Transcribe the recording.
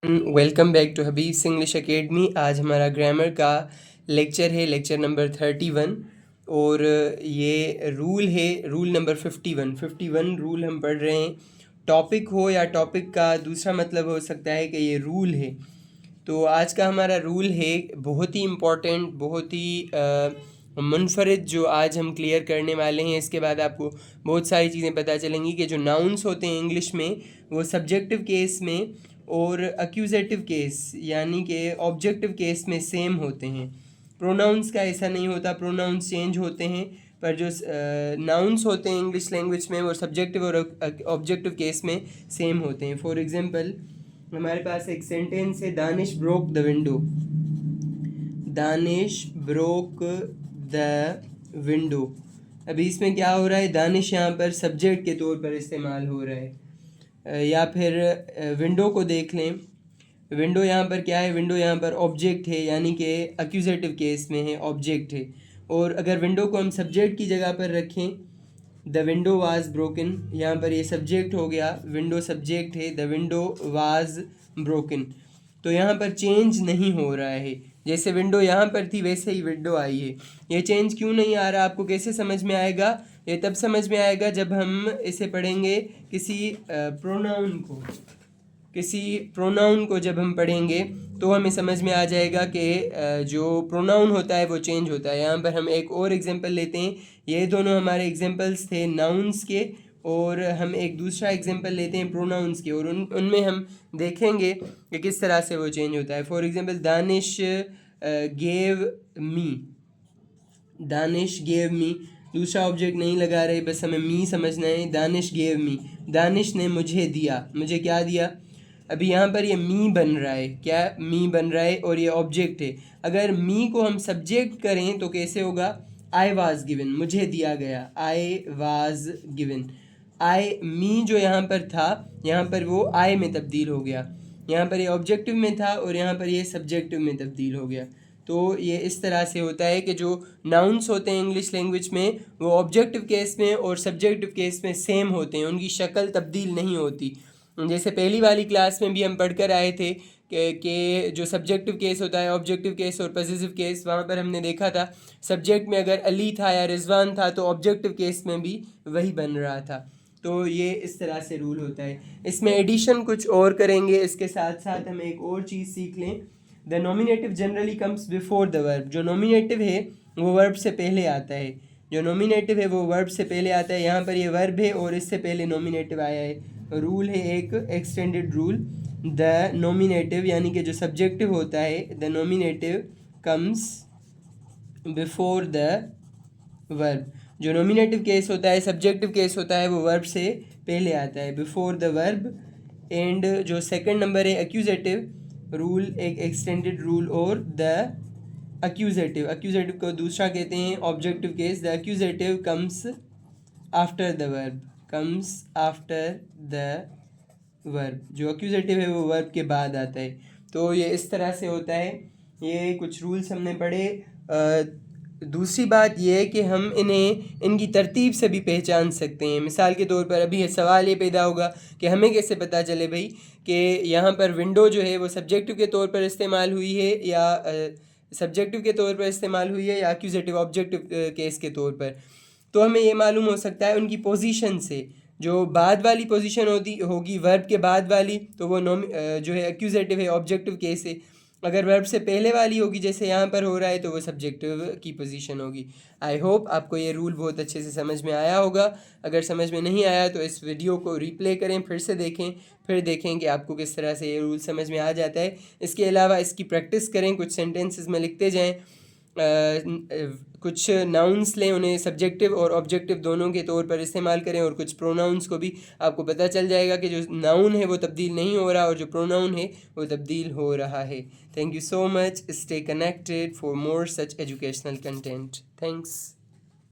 Welcome back to Habib's English academy. आज हमारा grammar का लेक्चर है, लेक्चर नंबर 31। और ये रूल नंबर 51 रूल हम पढ़ रहे हैं। टॉपिक हो या टॉपिक का दूसरा मतलब हो सकता है कि ये रूल है। तो आज का हमारा रूल है बहुत ही इम्पोर्टेंट, बहुत ही मुनफरिद, जो आज हम क्लियर करने वाले हैं। इसके बाद आपको बहुत सारी चीज़ें पता चलेंगी कि जो नाउन्स होते हैं इंग्लिश में वो सब्जेक्टिव केस में और एक्यूजेटिव केस यानी कि ऑब्जेक्टिव केस में सेम होते हैं। प्रोनाउंस का ऐसा नहीं होता, प्रोनाउंस चेंज होते हैं, पर जो नाउन्स होते हैं इंग्लिश लैंग्वेज में वो सब्जेक्टिव और ऑब्जेक्टिव केस में सेम होते हैं। फॉर एग्जांपल हमारे पास एक सेंटेंस है, Danish broke the window. Danish broke the window. अभी इसमें क्या हो रहा है, दानिश यहाँ पर सब्जेक्ट के तौर पर इस्तेमाल हो रहा है। या फिर विंडो को देख लें। विंडो यहाँ पर क्या है, विंडो यहाँ पर ऑब्जेक्ट है, यानी कि एक्यूजेटिव केस में है, ऑब्जेक्ट है। और अगर विंडो को हम सब्जेक्ट की जगह पर रखें, द विंडो वाज ब्रोकन, यहाँ पर ये सब्जेक्ट हो गया, विंडो सब्जेक्ट है, द विंडो वाज ब्रोकन। तो यहाँ पर चेंज नहीं हो रहा है, जैसे विंडो यहाँ पर थी वैसे ही विंडो आई है। ये चेंज क्यों नहीं आ रहा, आपको कैसे समझ में आएगा? ये तब समझ में आएगा जब हम इसे पढ़ेंगे किसी प्रोनाउन को जब हम पढ़ेंगे तो हमें समझ में आ जाएगा कि जो प्रोनाउन होता है वो चेंज होता है। यहाँ पर हम एक और एग्जांपल लेते हैं। ये दोनों हमारे एग्जांपल्स थे नाउन्स के, और हम एक दूसरा एग्जांपल लेते हैं प्रोनाउंस के, और उनमें हम देखेंगे कि किस तरह से वो चेंज होता है। For example Danish gave me. Danish gave me, दूसरा ऑब्जेक्ट नहीं लगा रहे, बस हमें मी समझना है। दानिश गेव मी, दानिश ने मुझे दिया। मुझे क्या दिया? अभी यहाँ पर ये मी बन रहा है, क्या मी बन रहा है, और ये ऑब्जेक्ट है। अगर मी को हम सब्जेक्ट करें तो कैसे होगा? आई वाज गिवन, मुझे दिया गया, आई वाज गिवन। आई मी जो यहाँ पर था, यहाँ पर वो आई में तब्दील हो गया। यहाँ पर ये ऑब्जेक्टिव में था और यहाँ पर ये सब्जेक्टिव में तब्दील हो गया। तो ये इस तरह से होता है कि जो नाउन्स होते हैं इंग्लिश लैंग्वेज में वो ऑब्जेक्टिव केस में और सब्जेक्टिव केस में सेम होते हैं, उनकी शक्ल तब्दील नहीं होती। जैसे पहली वाली क्लास में भी हम पढ़कर आए थे कि जो सब्जेक्टिव केस होता है, ऑब्जेक्टिव केस और पॉसेसिव केस, वहाँ पर हमने देखा था सब्जेक्ट में अगर अली था या रिजवान था तो ऑब्जेक्टिव केस में भी वही बन रहा था। तो ये इस तरह से रूल होता है। इसमें एडिशन कुछ और करेंगे, इसके साथ साथ हम एक और चीज़ सीख लें। The nominative generally comes before the verb. जो नॉमिनेटिव है वो वर्ब से पहले आता है। जो नॉमिनेटिव है वो वर्ब से पहले आता है। यहाँ पर ये वर्ब है और इससे पहले नॉमिनेटिव आया है। रूल है एक एक्सटेंडेड रूल, द नॉमिनेटिव यानी कि जो सब्जेक्टिव होता है, the nominative comes before the verb. जो नॉमिनेटिव केस होता है, सब्जेक्टिव केस होता है, वो वर्ब से पहले आता है, बिफोर द वर्ब। एंड जो सेकंड नंबर है एक्यूजेटिव रूल, एक एक्सटेंडेड रूल, और द एक्यूजेटिव को दूसरा कहते हैं objective case. The accusative comes after the verb, comes after the verb. जो एक्यूजेटिव है वो वर्ब के बाद आता है। तो ये इस तरह से होता है। ये कुछ रूल्स हमने पढ़े। दूसरी बात ये है कि हम इनकी तरतीब से भी पहचान सकते हैं। मिसाल के तौर पर अभी सवाल ये पैदा होगा कि हमें कैसे पता चले भाई कि यहाँ पर विंडो जो है वो सब्जेक्टिव के तौर पर इस्तेमाल हुई है या सब्जेक्टिव के तौर पर इस्तेमाल हुई है या एक्यूजेटिव ऑब्जेक्टिव केस के तौर पर। तो हमें ये मालूम हो सकता है उनकी पोजीशन से। जो बाद वाली पोजीशन होगी वर्ब के बाद वाली, तो वो जो है एक्यूजेटिव है, ऑब्जेक्टिव केस है। अगर वर्ब से पहले वाली होगी जैसे यहाँ पर हो रहा है तो वो सब्जेक्टिव की पोजीशन होगी। आई होप आपको ये रूल बहुत अच्छे से समझ में आया होगा। अगर समझ में नहीं आया तो इस वीडियो को रिप्ले करें, फिर से देखें, फिर देखें कि आपको किस तरह से ये रूल समझ में आ जाता है। इसके अलावा इसकी प्रैक्टिस करें, कुछ सेंटेंसेस में लिखते जाएँ। कुछ नाउन्स लें, उन्हें सब्जेक्टिव और ऑब्जेक्टिव दोनों के तौर पर इस्तेमाल करें, और कुछ प्रोनाउंस को भी आपको पता चल जाएगा कि जो नाउन है वो तब्दील नहीं हो रहा और जो प्रोनाउन है वो तब्दील हो रहा है। Thank you so much. Stay connected for more such educational content. Thanks.